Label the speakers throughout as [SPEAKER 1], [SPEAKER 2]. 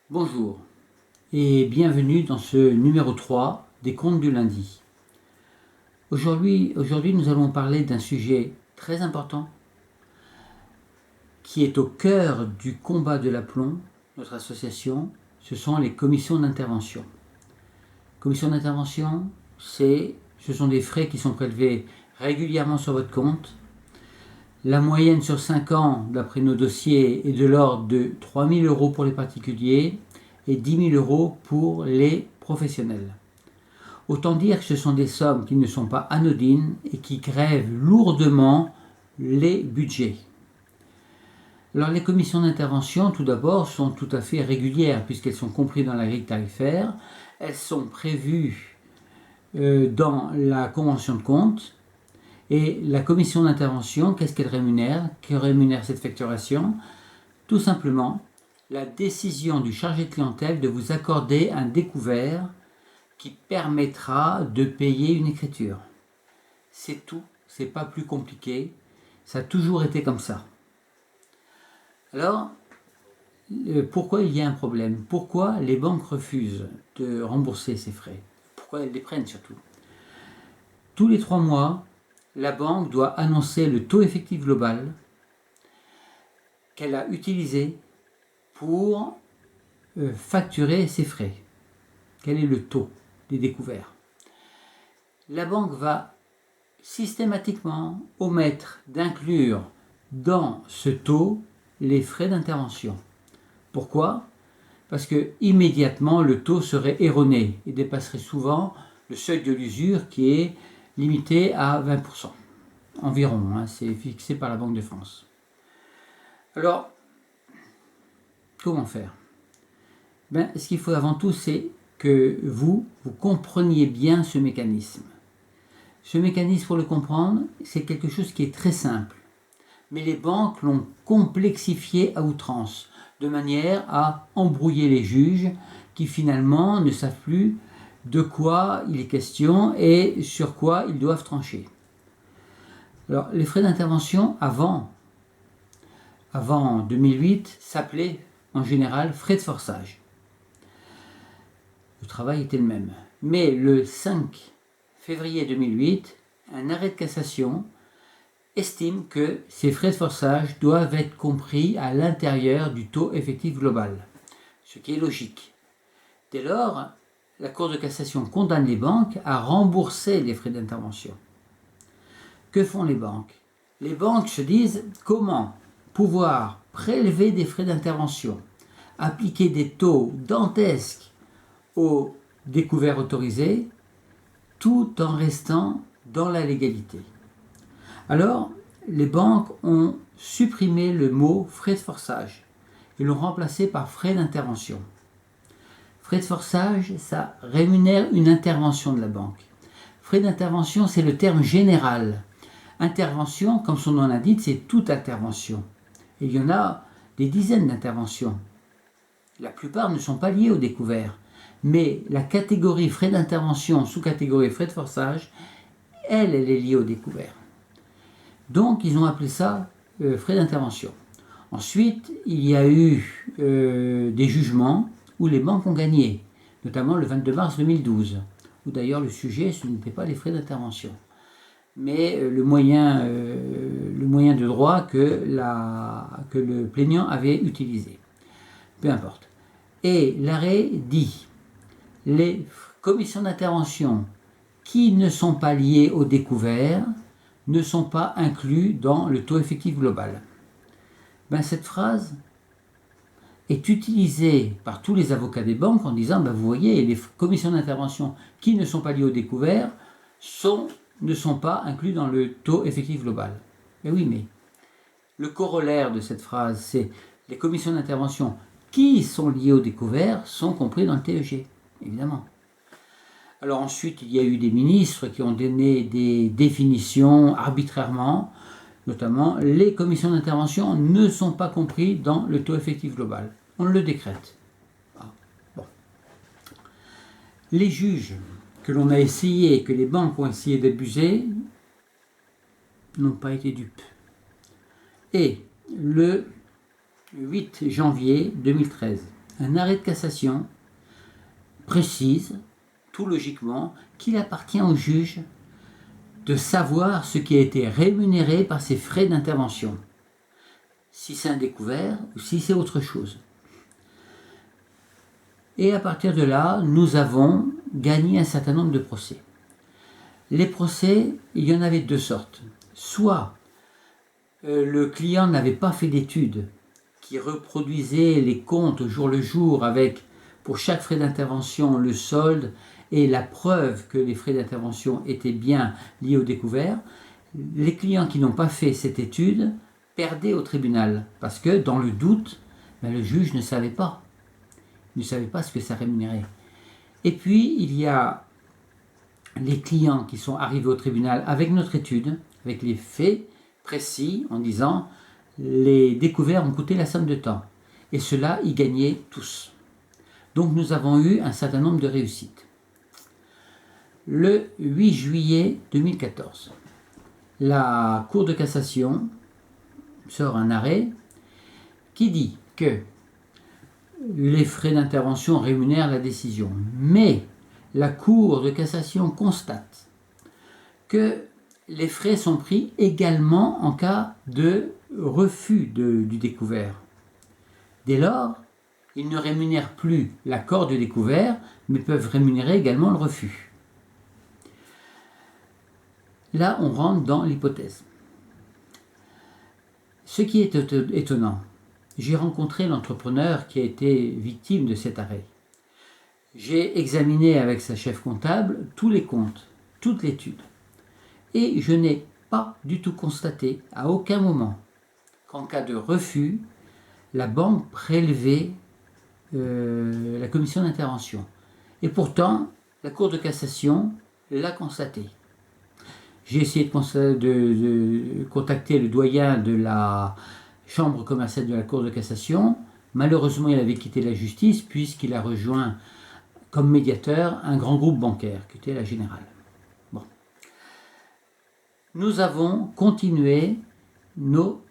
[SPEAKER 1] Bonjour et bienvenue dans ce numéro 3 des contes du lundi. Aujourd'hui, nous allons parler d'un sujet très important qui est au cœur du combat de l'aplomb, notre association, ce sont les commissions d'intervention. Commissions d'intervention, ce sont des frais qui sont prélevés régulièrement sur votre compte. La moyenne sur 5 ans, d'après nos dossiers, est de l'ordre de 3 000 € pour les particuliers et 10 000 € pour les professionnels. Autant dire que ce sont des sommes qui ne sont pas anodines et qui grèvent lourdement les budgets. Alors les commissions d'intervention, tout d'abord, sont tout à fait régulières puisqu'elles sont comprises dans la grille tarifaire. Elles sont prévues dans la convention de compte. Et la commission d'intervention, qu'est-ce qu'elle rémunère? Que rémunère cette facturation? Tout simplement, la décision du chargé de clientèle de vous accorder un découvert qui permettra de payer une écriture. C'est tout, c'est pas plus compliqué, ça a toujours été comme ça. Alors, pourquoi il y a un problème? Pourquoi les banques refusent de rembourser ces frais? Pourquoi elles les prennent surtout? Tous les 3 mois, la banque doit annoncer le taux effectif global qu'elle a utilisé pour facturer ses frais. Quel est le taux des découverts? La banque va systématiquement omettre d'inclure dans ce taux les frais d'intervention. Pourquoi? Parce que immédiatement le taux serait erroné et dépasserait souvent le seuil de l'usure qui est limité à 20% environ, c'est fixé par la Banque de France. Alors, comment faire? Ce qu'il faut avant tout, c'est que vous compreniez bien ce mécanisme. Ce mécanisme, pour le comprendre, c'est quelque chose qui est très simple. Mais les banques l'ont complexifié à outrance, de manière à embrouiller les juges qui finalement ne savent plus de quoi il est question et sur quoi ils doivent trancher. Alors, les frais d'intervention avant 2008 s'appelaient en général frais de forçage. Le travail était le même. Mais le 5 février 2008, un arrêt de cassation estime que ces frais de forçage doivent être compris à l'intérieur du taux effectif global, ce qui est logique. Dès lors, la Cour de cassation condamne les banques à rembourser les frais d'intervention. Que font les banques? Les banques se disent comment pouvoir prélever des frais d'intervention, appliquer des taux dantesques aux découverts autorisés, tout en restant dans la légalité. Alors, les banques ont supprimé le mot frais de forçage et l'ont remplacé par frais d'intervention. Frais de forçage, ça rémunère une intervention de la banque. Frais d'intervention, c'est le terme général. Intervention, comme son nom l'indique, c'est toute intervention. Et il y en a des dizaines d'interventions. La plupart ne sont pas liées au découvert. Mais la catégorie frais d'intervention, sous-catégorie frais de forçage, elle est liée au découvert. Donc, ils ont appelé ça frais d'intervention. Ensuite, il y a eu des jugements où les banques ont gagné, notamment le 22 mars 2012, où d'ailleurs le sujet, ce n'était pas les frais d'intervention, mais le moyen de droit que le plaignant avait utilisé. Peu importe. Et l'arrêt dit: les commissions d'intervention qui ne sont pas liées au découvert ne sont pas inclus dans le taux effectif global. Cette phrase est utilisée par tous les avocats des banques en disant, vous voyez, les commissions d'intervention qui ne sont pas liées au découvert ne sont pas inclus dans le taux effectif global. Mais oui, mais le corollaire de cette phrase, c'est les commissions d'intervention qui sont liées au découvert sont compris dans le TEG, évidemment. Alors ensuite, il y a eu des ministres qui ont donné des définitions arbitrairement, notamment les commissions d'intervention ne sont pas comprises dans le taux effectif global. On le décrète. Bon. Les juges que l'on a essayé, que les banques ont essayé d'abuser, n'ont pas été dupes. Et le 8 janvier 2013, un arrêt de cassation précise, tout logiquement, qu'il appartient au juge de savoir ce qui a été rémunéré par ses frais d'intervention, si c'est un découvert ou si c'est autre chose. Et à partir de là, nous avons gagné un certain nombre de procès. Les procès, il y en avait deux sortes. Soit le client n'avait pas fait d'études qui reproduisait les comptes au jour le jour avec, pour chaque frais d'intervention, le solde et la preuve que les frais d'intervention étaient bien liés au découvert. Les clients qui n'ont pas fait cette étude perdaient au tribunal parce que, dans le doute, le juge ne savait pas. Il ne savait pas ce que ça rémunérait. Et puis, il y a les clients qui sont arrivés au tribunal avec notre étude, avec les faits précis, en disant les découverts ont coûté la somme de temps. Et cela, ils gagnaient tous. Donc nous avons eu un certain nombre de réussites. Le 8 juillet 2014, la Cour de cassation sort un arrêt qui dit que les frais d'intervention rémunèrent la décision. Mais la Cour de cassation constate que les frais sont pris également en cas de refus du découvert. Dès lors, ils ne rémunèrent plus l'accord de découvert, mais peuvent rémunérer également le refus. Là, on rentre dans l'hypothèse. Ce qui est étonnant, j'ai rencontré l'entrepreneur qui a été victime de cet arrêt. J'ai examiné avec sa chef comptable tous les comptes, toute l'étude. Et je n'ai pas du tout constaté, à aucun moment, qu'en cas de refus, la banque prélevait la commission d'intervention. Et pourtant, la Cour de cassation l'a constaté. J'ai essayé de contacter le doyen de la chambre commerciale de la Cour de cassation. Malheureusement, il avait quitté la justice puisqu'il a rejoint comme médiateur un grand groupe bancaire qui était la Générale. Bon. Nous avons continué nos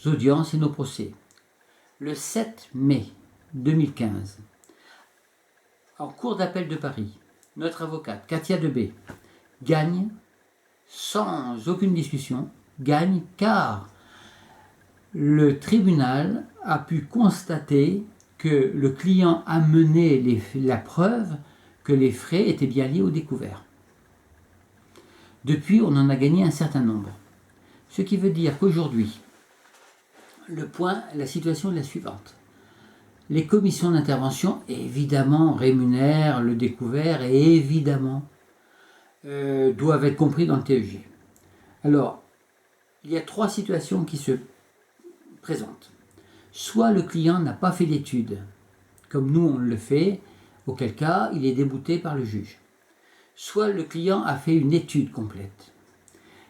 [SPEAKER 1] audiences et nos procès. Le 7 mai 2015, en cour d'appel de Paris, notre avocate, Katia Debé, gagne sans aucune discussion, gagne car le tribunal a pu constater que le client a mené la preuve que les frais étaient bien liés au découvert. Depuis, on en a gagné un certain nombre. Ce qui veut dire qu'aujourd'hui, la situation est la suivante. Les commissions d'intervention, évidemment, rémunèrent le découvert et évidemment doivent être compris dans le TEG. Alors, il y a trois situations qui se présentent. Soit le client n'a pas fait d'étude, comme nous on le fait, auquel cas il est débouté par le juge. Soit le client a fait une étude complète.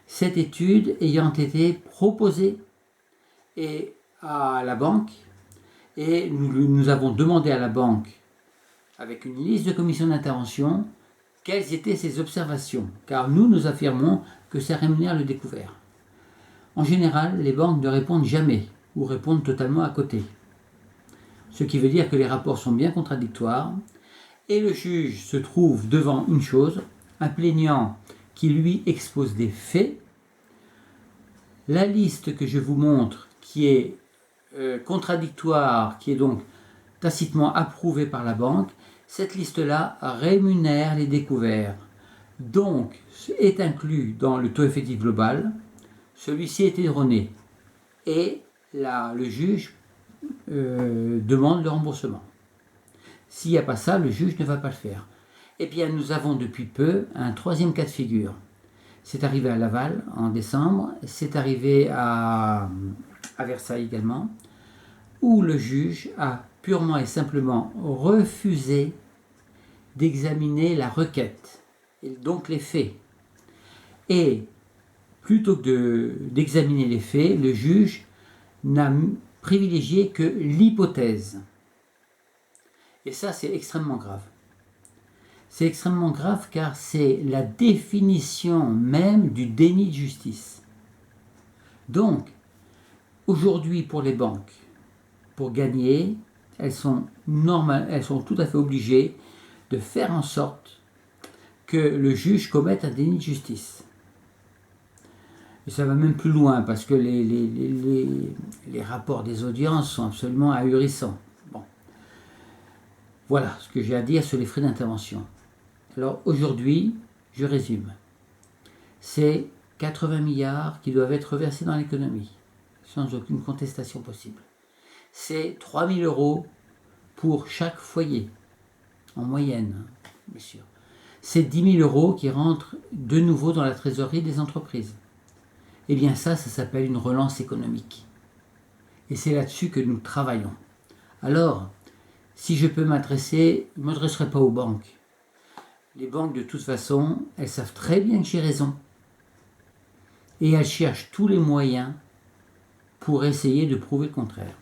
[SPEAKER 1] Cette étude ayant été proposée à la banque, et nous avons demandé à la banque, avec une liste de commissions d'intervention, quelles étaient ses observations, car nous affirmons que ça rémunère le découvert. En général, les banques ne répondent jamais, ou répondent totalement à côté. Ce qui veut dire que les rapports sont bien contradictoires, et le juge se trouve devant une chose, un plaignant qui lui expose des faits. La liste que je vous montre, qui est contradictoire, qui est donc tacitement approuvée par la banque, cette liste-là rémunère les découverts. Donc, est inclus dans le taux effectif global, celui-ci est erroné. Et là, le juge demande le remboursement. S'il n'y a pas ça, le juge ne va pas le faire. Eh bien, nous avons depuis peu un troisième cas de figure. C'est arrivé à Laval en décembre, c'est arrivé à Versailles également, où le juge a purement et simplement refusé d'examiner la requête, et donc les faits. Et plutôt que d'examiner les faits, le juge n'a privilégié que l'hypothèse. Et ça, c'est extrêmement grave. C'est extrêmement grave car c'est la définition même du déni de justice. Donc, aujourd'hui pour les banques, pour gagner, elles sont normales, elles sont tout à fait obligées de faire en sorte que le juge commette un déni de justice. Et ça va même plus loin parce que les rapports des audiences sont absolument ahurissants. Bon. Voilà ce que j'ai à dire sur les frais d'intervention. Alors aujourd'hui, je résume. C'est 80 milliards qui doivent être versés dans l'économie, sans aucune contestation possible. C'est 3 000 € pour chaque foyer, en moyenne, bien sûr. C'est 10 000 € qui rentrent de nouveau dans la trésorerie des entreprises. Eh bien ça s'appelle une relance économique. Et c'est là-dessus que nous travaillons. Alors, si je peux m'adresser, je ne m'adresserai pas aux banques. Les banques, de toute façon, elles savent très bien que j'ai raison. Et elles cherchent tous les moyens pour essayer de prouver le contraire.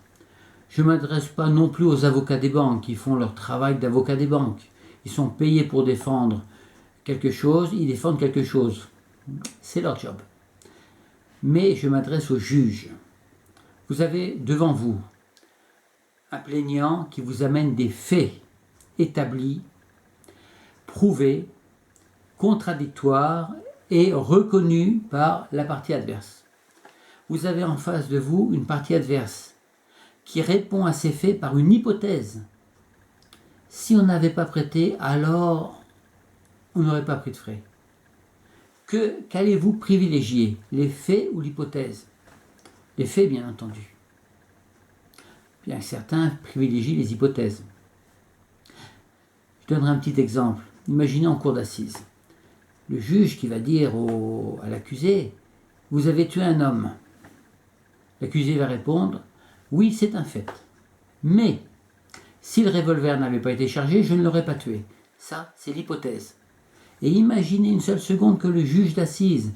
[SPEAKER 1] Je ne m'adresse pas non plus aux avocats des banques qui font leur travail d'avocats des banques. Ils sont payés pour défendre quelque chose, ils défendent quelque chose. C'est leur job. Mais je m'adresse aux juges. Vous avez devant vous un plaignant qui vous amène des faits établis, prouvés, contradictoires et reconnus par la partie adverse. Vous avez en face de vous une partie adverse qui répond à ces faits par une hypothèse. Si on n'avait pas prêté, alors on n'aurait pas pris de frais. Qu'allez-vous privilégier, les faits ou l'hypothèse? Les faits, bien entendu. Bien certains privilégient les hypothèses. Je donnerai un petit exemple. Imaginez en cour d'assises. Le juge qui va dire à l'accusé « Vous avez tué un homme ». L'accusé va répondre « Oui, c'est un fait. Mais si le revolver n'avait pas été chargé, je ne l'aurais pas tué. » Ça, c'est l'hypothèse. Et imaginez une seule seconde que le juge d'assises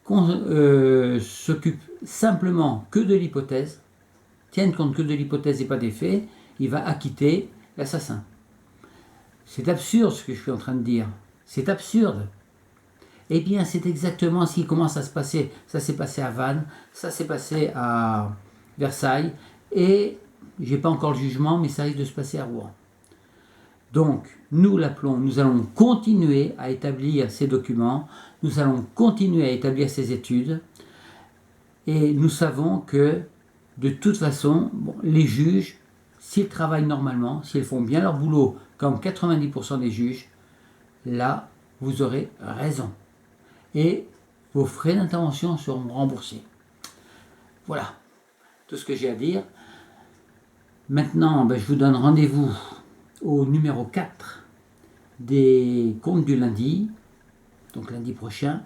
[SPEAKER 1] s'occupe simplement que de l'hypothèse, tienne compte que de l'hypothèse et pas des faits, il va acquitter l'assassin. C'est absurde ce que je suis en train de dire. C'est absurde. Eh bien, c'est exactement ce qui commence à se passer. Ça s'est passé à Vannes, ça s'est passé à Versailles, et j'ai pas encore le jugement, mais ça risque de se passer à Rouen. Donc, nous l'appelons, nous allons continuer à établir ces documents, nous allons continuer à établir ces études, et nous savons que, de toute façon, les juges, s'ils travaillent normalement, s'ils font bien leur boulot, comme 90% des juges, là, vous aurez raison. Et vos frais d'intervention seront remboursés. Voilà tout ce que j'ai à dire. Maintenant, je vous donne rendez-vous au numéro 4 des comptes du lundi, donc lundi prochain,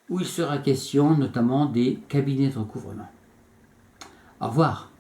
[SPEAKER 1] où il sera question notamment des cabinets de recouvrement. Au revoir.